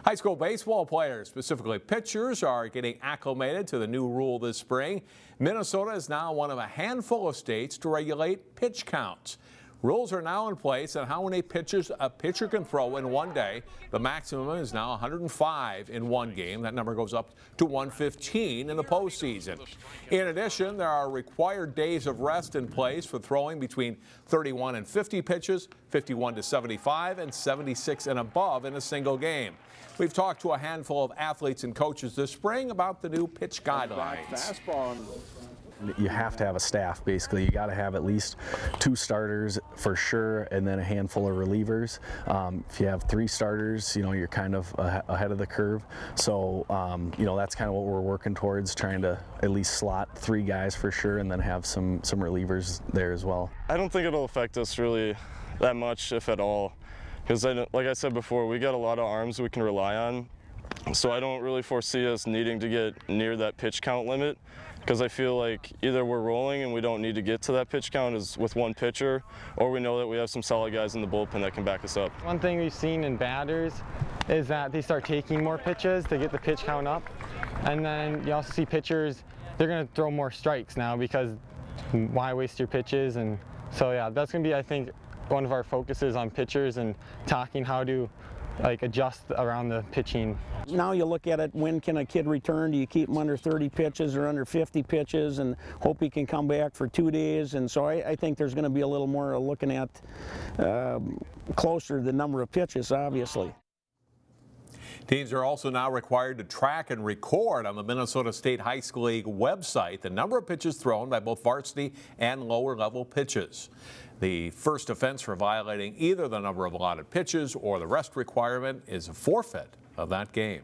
High school baseball players, specifically pitchers, are getting acclimated to the new rule this spring. Minnesota is now one of a handful of states to regulate pitch counts. Rules are now in place on how many pitches a pitcher can throw in one day. The maximum is now 105 in one game. That number goes up to 115 in the postseason. In addition, there are required days of rest in place for throwing between 31 and 50 pitches, 51 to 75, and 76 and above in a single game. We've talked to a handful of athletes and coaches this spring about the new pitch guidelines. You have to have a staff, basically. You got to have at least 2 starters for sure, and then a handful of relievers. If you have 3 starters, you're kind of ahead of the curve. So, that's kind of what we're working towards, trying to at least slot 3 guys for sure, and then have some relievers there as well. I don't think it'll affect us really that much, if at all, because like I said before, we got a lot of arms we can rely on. So I don't really foresee us needing to get near that pitch count limit, because I feel like either we're rolling and we don't need to get to that pitch count as with one pitcher, or we know that we have some solid guys in the bullpen that can back us up. One thing we've seen in batters is that they start taking more pitches to get the pitch count up, and then you also see pitchers, they're going to throw more strikes now, because why waste your pitches? And so yeah, that's going to be, I think, one of our focuses on pitchers and talking how to adjust around the pitching. Now you look at it, when can a kid return? Do you keep him under 30 pitches or under 50 pitches and hope he can come back for 2 days? And so I think there's going to be a little more looking at closer the number of pitches, obviously. Teams are also now required to track and record on the Minnesota State High School League website the number of pitches thrown by both varsity and lower level pitches. The first offense for violating either the number of allotted pitches or the rest requirement is a forfeit of that game.